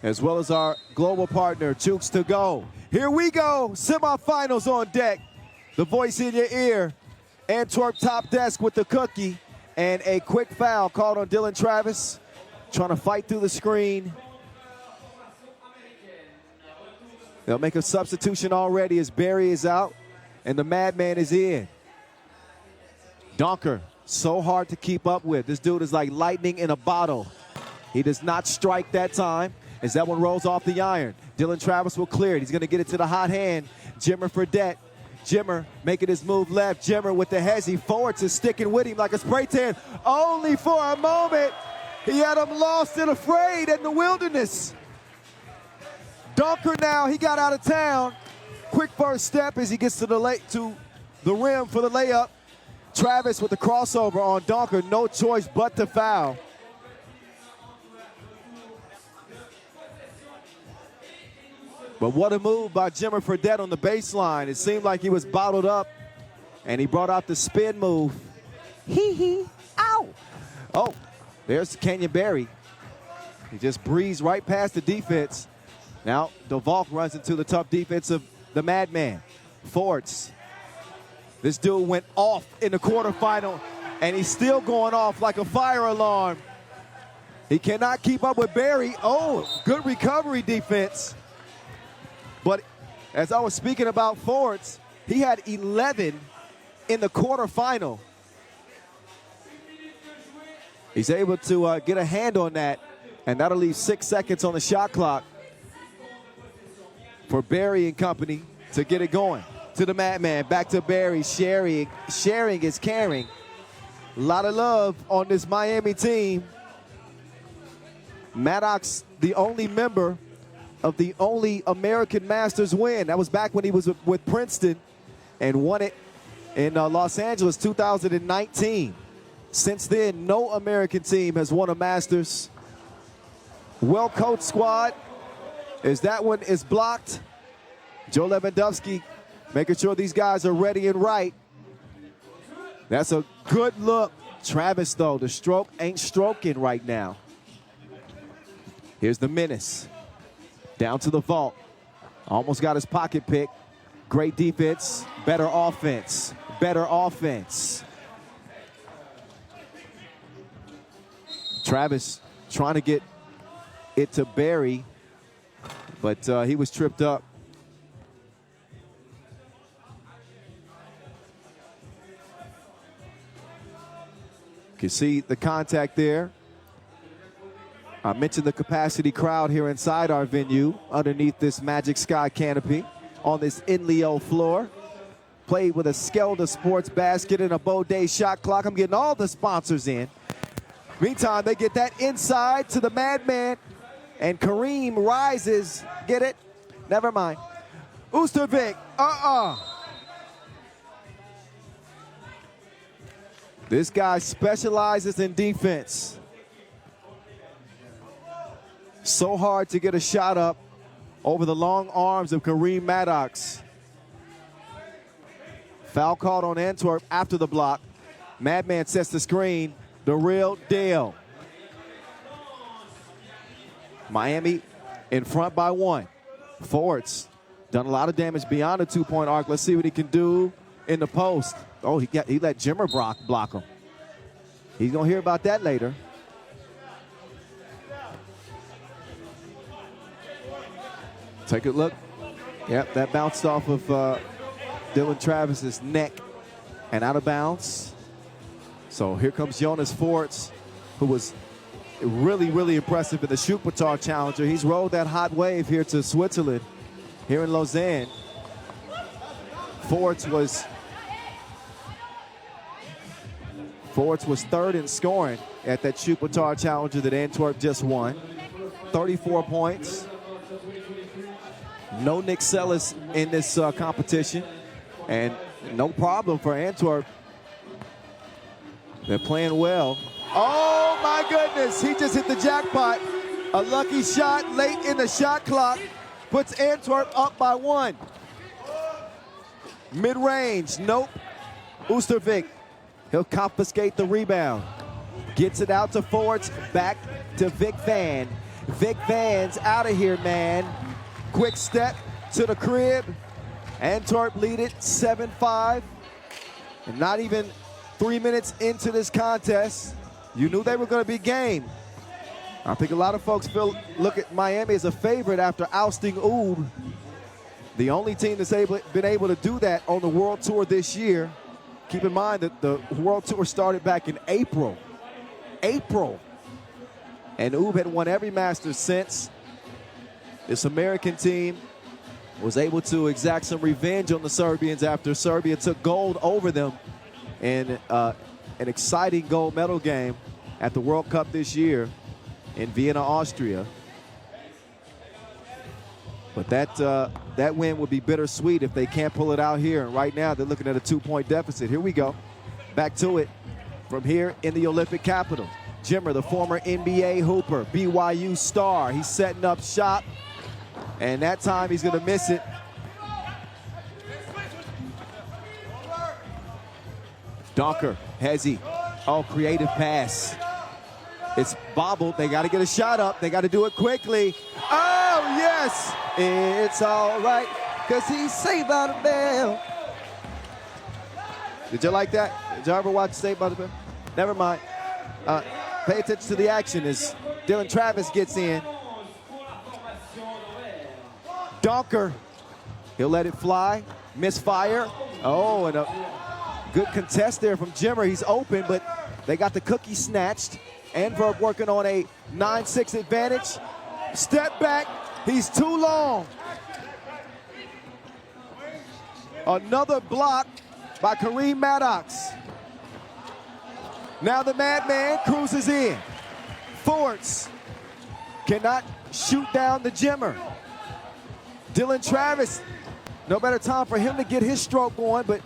as well as our global partner, Jukes to Go. Here we go, semifinals on deck. The voice in your ear, Antwerp top desk with the cookie, and a quick foul called on Dylan Travis, trying to fight through the screen. They'll make a substitution already as Barry is out and the Madman is in. Donker, so hard to keep up with. This dude is like lightning in a bottle. He does not strike that time as that one rolls off the iron. Dylan Travis will clear it. He's going to get it to the hot hand. Jimmer Fredette. Jimmer making his move left. Jimmer with the hezzy. Forwards is sticking with him like a spray tan. Only for a moment. He had him lost and afraid in the wilderness. Donker now, he got out of town. Quick first step as he gets to the rim for the layup. Travis with the crossover on Donker. No choice but to foul. But what a move by Jimmer Fredette on the baseline. It seemed like he was bottled up, and he brought out the spin move. Ow! Oh, there's Kenyon Barry. He just breezed right past the defense. Now, DeValk runs into the tough defense of the Madman. Forts. This dude went off in the quarterfinal, and he's still going off like a fire alarm. He cannot keep up with Barry. Oh, good recovery defense. But as I was speaking about Forts, he had 11 in the quarterfinal. He's able to get a hand on that, and that'll leave 6 seconds on the shot clock for Barry and company to get it going. To the Madman, back to Barry, sharing is caring. A lot of love on this Miami team. Maddox, the only member of the only American Masters win. That was back when he was with Princeton and won it in Los Angeles 2019. Since then, no American team has won a Masters. Well-coached squad, as that one is blocked. Joe Lewandowski making sure these guys are ready and right. That's a good look. Travis, though, the stroke ain't stroking right now. Here's the menace. Down to the vault. Almost got his pocket pick. Great defense, better offense. Better offense. Travis trying to get it to Barry, but he was tripped up. You can see the contact there. I mentioned the capacity crowd here inside our venue, underneath this Magic Sky canopy, on this Inleo floor. Played with a Skelda Sports basket and a Baudet shot clock. I'm getting all the sponsors in. Meantime, they get that inside to the Madman, and Kareem rises. Get it? Never mind. Oostervik, This guy specializes in defense. So hard to get a shot up over the long arms of Kareem Maddox. Foul called on Antwerp after the block. Madman sets the screen. The real deal. Miami in front by 1. Forwards done a lot of damage beyond the two-point arc. Let's see what he can do in the post. Oh, he let Jimmer block him. He's going to hear about that later. Take a look. Yep, that bounced off of Dylan Travis's neck and out of bounds. So here comes Jonas Forts, who was really, really impressive in the Schubertar Challenger. He's rolled that hot wave here to Switzerland, here in Lausanne. Forts was third in scoring at that Schubertar Challenger that Antwerp just won. 34 points. No Nick Sellis in this competition, and no problem for Antwerp. They're playing well. Oh my goodness, he just hit the jackpot. A lucky shot late in the shot clock puts Antwerp up by 1. Mid-range, nope. Oostervik, he'll confiscate the rebound. Gets it out to Forts, back to Vic Van. Vic Vans out of here, man. Quick step to the crib. Antwerp lead it 7-5. And not even 3 minutes into this contest, you knew they were going to be game. I think a lot of folks look at Miami as a favorite after ousting Oob. The only team that's been able to do that on the World Tour this year. Keep in mind that the World Tour started back in April. And Oob had won every Masters since. This American team was able to exact some revenge on the Serbians after Serbia took gold over them in an exciting gold medal game at the World Cup this year in Vienna, Austria. But that win would be bittersweet if they can't pull it out here. And right now they're looking at a 2-point deficit. Here we go. Back to it from here in the Olympic capital. Jimmer, the former NBA hooper, BYU star. He's setting up shop. And that time he's going to miss it. Donker, Hezzy. Oh, creative pass. It's bobbled. They got to get a shot up. They got to do it quickly. Oh, yes. It's all right, because he's Saved by the Bell. Did you like that? Did you ever watch Saved by the Bell? Never mind. Pay attention to the action as Dylan Travis gets in. Donker. He'll let it fly. Misfire. Oh, and a good contest there from Jimmer. He's open, but they got the cookie snatched. Antwerp working on a 9-6 advantage. Step back. He's too long. Another block by Kareem Maddox. Now the Madman cruises in. Forts cannot shoot down the Jimmer. Dylan Travis, no better time for him to get his stroke going, but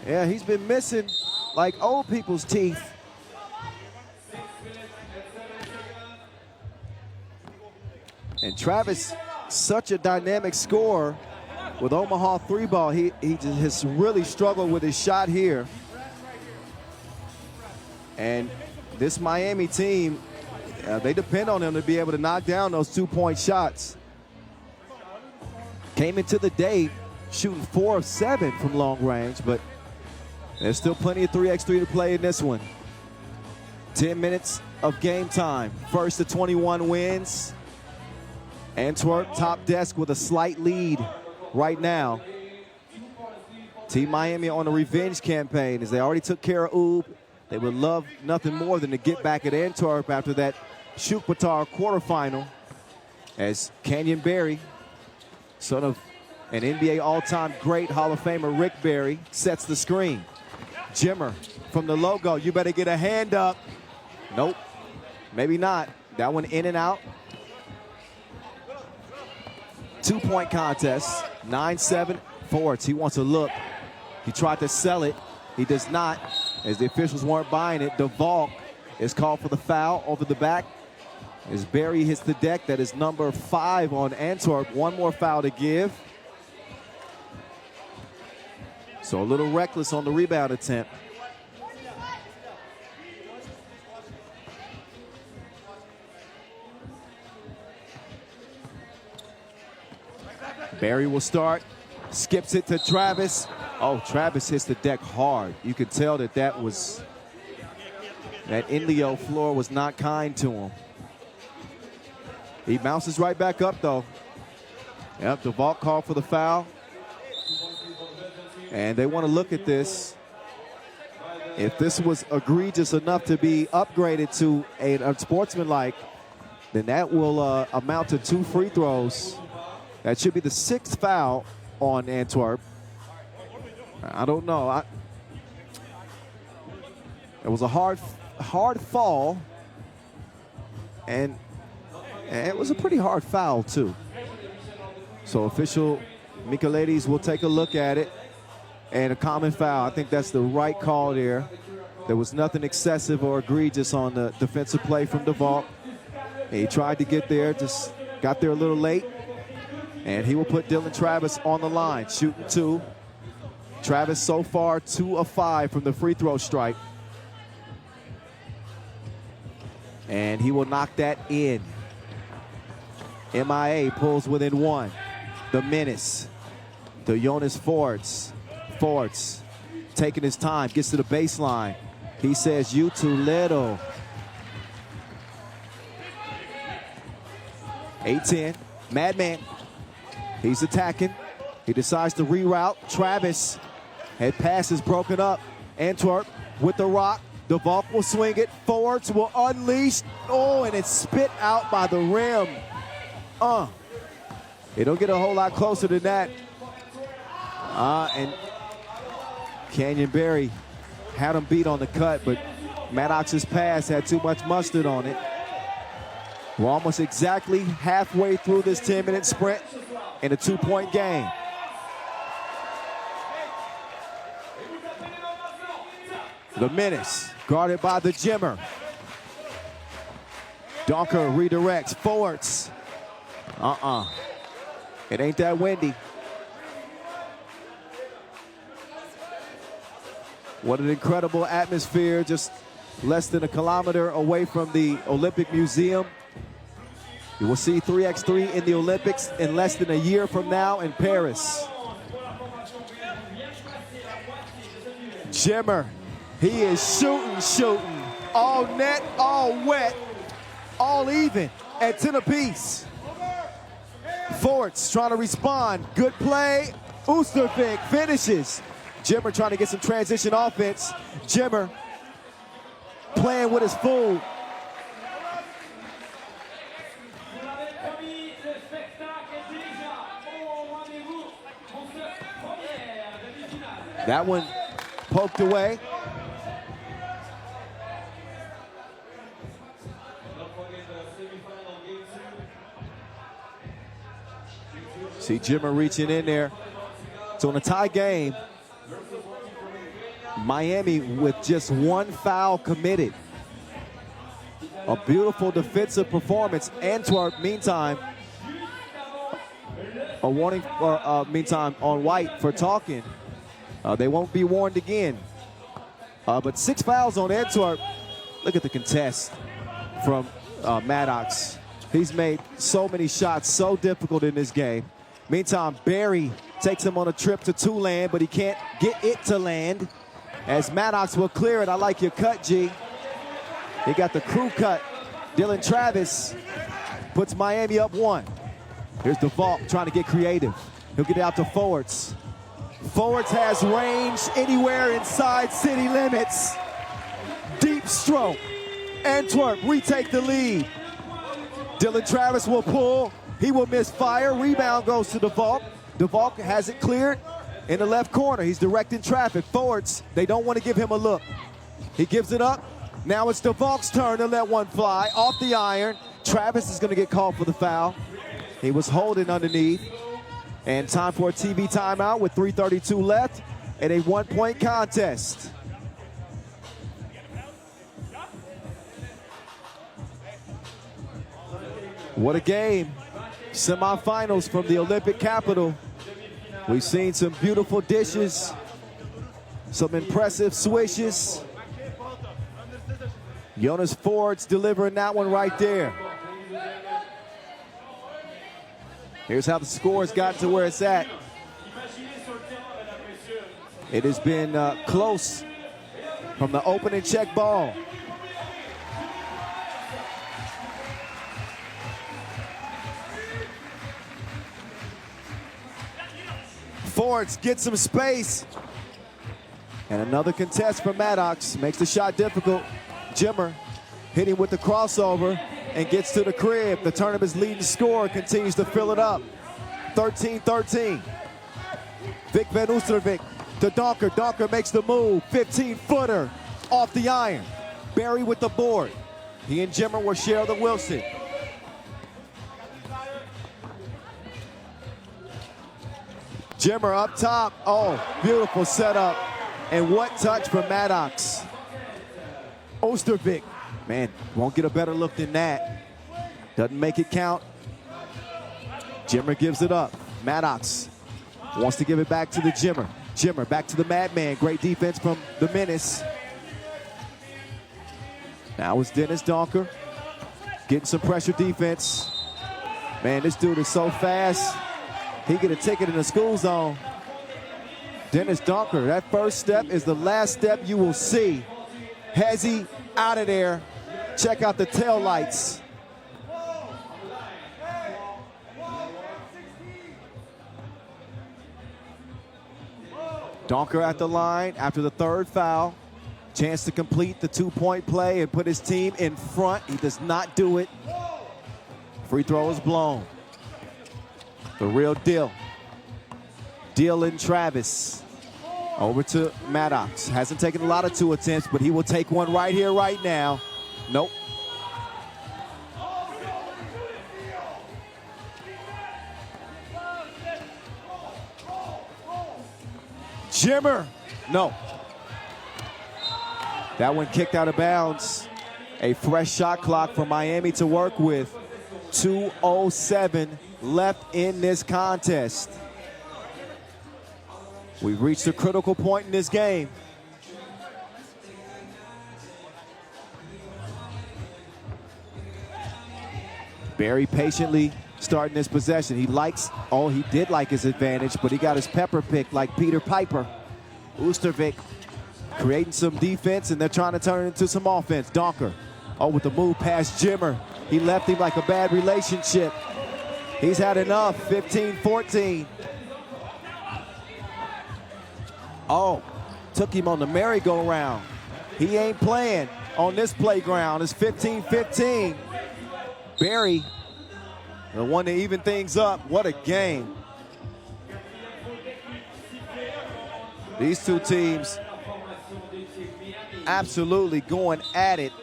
yeah, he's been missing like old people's teeth. And Travis, such a dynamic scorer with Omaha 3-ball. He just has really struggled with his shot here. And this Miami team, they depend on him to be able to knock down those 2-point shots. Came into the day shooting 4 of 7 from long range, but there's still plenty of 3x3 to play in this one. 10 minutes of game time. First to 21 wins. Antwerp top desk with a slight lead right now. Team Miami on a revenge campaign as they already took care of Oob. They would love nothing more than to get back at Antwerp after that Shukwatar quarterfinal as Canyon Barry, son of an NBA all-time great Hall of Famer Rick Barry, sets the screen. Jimmer from the logo, you better get a hand up. Nope, maybe not. That one in and out. 2-point contest, 9-7 Forts. He wants a look. He tried to sell it. He does not, as the officials weren't buying it. DeValk is called for the foul over the back. As Barry hits the deck, that is number 5 on Antwerp. One more foul to give. So a little reckless on the rebound attempt. Barry will start, skips it to Travis. Oh, Travis hits the deck hard. You could tell that that Inleo floor was not kind to him. He bounces right back up, though. Yep, DeValk called for the foul. And they want to look at this. If this was egregious enough to be upgraded to a unsportsmanlike, then that will amount to 2 free throws. That should be the 6th foul on Antwerp. I don't know. It was a hard fall, and it was a pretty hard foul too. So official Michaelides will take a look at it, and a common foul. I think that's the right call there. There was nothing excessive or egregious on the defensive play from DeValk. He tried to get there, just got there a little late. And he will put Dylan Travis on the line, shooting 2. Travis so far 2 of 5 from the free throw stripe. And he will knock that in. MIA pulls within one. The menace to Jonas Forts. Forts taking his time, gets to the baseline. He says, "You too little." 8-10, Madman. He's attacking. He decides to reroute. Travis, head pass is broken up. Antwerp with the rock. DeValk will swing it. Forwards will unleash. Oh, and it's spit out by the rim. It don't get a whole lot closer than that. And Canyon Barry had him beat on the cut, but Maddox's pass had too much mustard on it. We're almost exactly halfway through this 10-minute sprint in a 2-point game. The menace, guarded by the Jimmer. Donker redirects, Forwards. It ain't that windy. What an incredible atmosphere, just less than a kilometer away from the Olympic Museum. You will see 3x3 in the Olympics in less than a year from now in Paris. Jimmer, he is shooting. All net, all wet, all even at 10 apiece. Forts trying to respond. Good play. Oostervik finishes. Jimmer trying to get some transition offense. Jimmer playing with his food. That one poked away. See Jimmer reaching in there. So in a tie game, Miami with just one foul committed. A beautiful defensive performance. Antwerp, meantime, a warning, meantime, on White for talking. They won't be warned again. But 6 fouls on Antwerp. Look at the contest from Maddox. He's made so many shots, so difficult in this game. Meantime, Barry takes him on a trip to Tulane, but he can't get it to land. As Maddox will clear it. I like your cut, G. He got the crew cut. Dylan Travis puts Miami up 1. Here's DeValk trying to get creative. He'll get out to Forwards. Forwards has range anywhere inside city limits. Deep stroke. Antwerp retake the lead. Dylan Travis will pull. He will miss fire. Rebound goes to DeValk. DeValk has it cleared in the left corner. He's directing traffic. Forwards, they don't want to give him a look. He gives it up. Now it's DeValk's turn to let one fly off the iron. Travis is going to get called for the foul. He was holding underneath. And time for a TV timeout with 3:32 left and a 1-point contest. What a game. Semifinals from the Olympic capital. We've seen some beautiful dishes, some impressive swishes. Jonas Forts delivering that one right there. Here's how the score's gotten to where it's at. It has been close from the opening check ball. Forts gets some space. And another contest for Maddox. Makes the shot difficult. Jimmer hitting with the crossover and gets to the crib. The tournament's leading scorer continues to fill it up. 13-13. Vic Van Oostervik to Donker. Donker makes the move. 15-footer off the iron. Barry with the board. He and Jimmer will share the Wilson. Jimmer up top. Oh, beautiful setup. And what touch from Maddox. Oostervik, man, won't get a better look than that. Doesn't make it count. Jimmer gives it up. Maddox wants to give it back to the Jimmer. Jimmer back to the Madman. Great defense from the Menace. Now it's Dennis Donker getting some pressure defense. Man, this dude is so fast. He get a ticket in the school zone. Dennis Donker, that first step is the last step you will see. Hezzy out of there. Check out the tail lights. Donker at the line after the third foul. Chance to complete the two-point play and put his team in front. He does not do it. Free throw is blown. The real deal. Dylan Travis. Over to Maddox. Hasn't taken a lot of two attempts, but he will take one right here, right now. Nope. Jimmer. No. That one kicked out of bounds. A fresh shot clock for Miami to work with. 2:07 left in this contest. We've reached a critical point in this game. Barry patiently starting this possession. He did like his advantage, but he got his pepper picked like Peter Piper. Oostervik creating some defense, and they're trying to turn it into some offense. Donker, with the move past Jimmer. He left him like a bad relationship. He's had enough, 15-14. Took him on the merry-go-round. He ain't playing on this playground. It's 15-15. Barry, the one to even things up. What a game. These two teams absolutely going at it.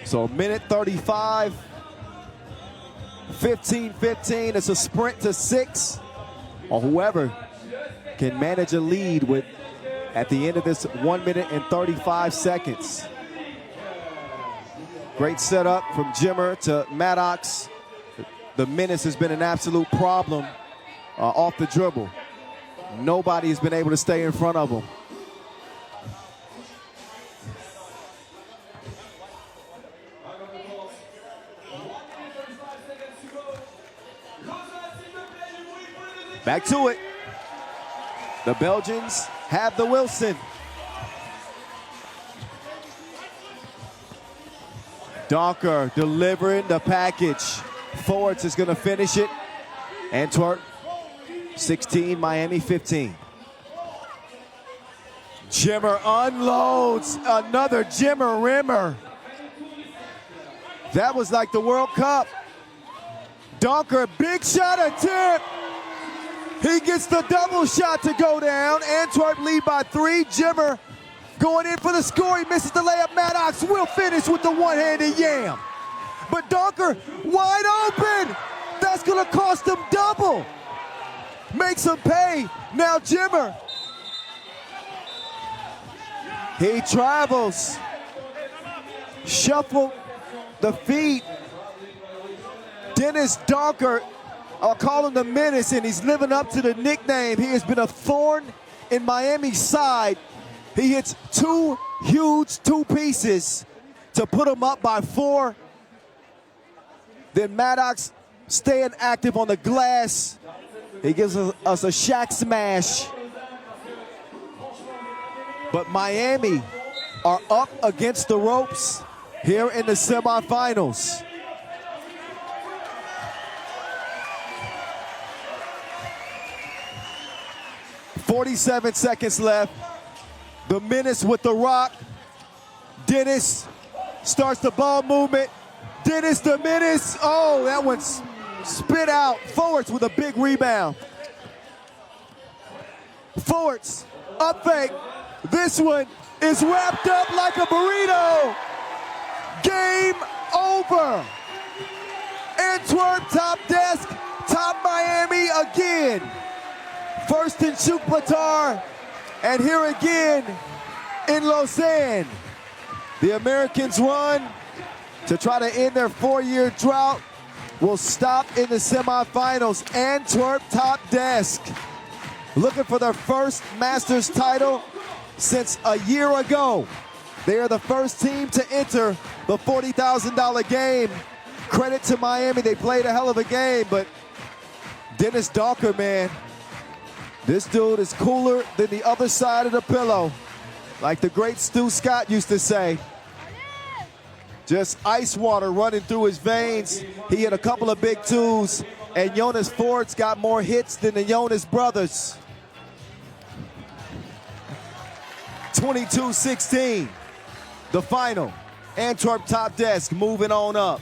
So minute 35, 15-15. It's a sprint to 6, or whoever can manage a lead at the end of this 1 minute and 35 seconds. Great setup from Jimmer to Maddox. The menace has been an absolute problem off the dribble. Nobody has been able to stay in front of him. Back to it. The Belgians have the Wilson. Donker delivering the package. Forwards is going to finish it. Antwerp 16, Miami 15. Jimmer unloads another Jimmer rimmer. That was like the World Cup. Donker, big shot attempt. He gets the double shot to go down. Antwerp lead by 3. Jimmer going in for the score. He misses the layup. Maddox will finish with the one-handed yam. But Donker wide open. That's going to cost him double. Makes him pay. Now Jimmer. He travels. Shuffle the feet. Dennis Donker, I'll call him the menace, and he's living up to the nickname. He has been a thorn in Miami's side. He hits 2 huge two-pieces to put him up by 4. Then Maddox staying active on the glass. He gives us a Shaq smash. But Miami are up against the ropes here in the semifinals. .47 seconds left. The menace with the rock. Dennis starts the ball movement. Dennis the menace. Oh, that one's spit out. Forwards with a big rebound. Forwards, up fake. This one is wrapped up like a burrito. Game over. Antwerp top desk, top Miami again. First in Chukpatar, and here again in Lausanne. The Americans' run to try to end their 4-year drought will stop in the semifinals. Antwerp top desk, looking for their first Masters title since a year ago. They are the first team to enter the $40,000 game. Credit to Miami. They played a hell of a game, but Dennis Dawker, man, this dude is cooler than the other side of the pillow. Like the great Stu Scott used to say. Just ice water running through his veins. He hit a couple of big twos, and Jonas Ford's got more hits than the Jonas brothers. 22-16, the final. Antwerp top desk moving on up.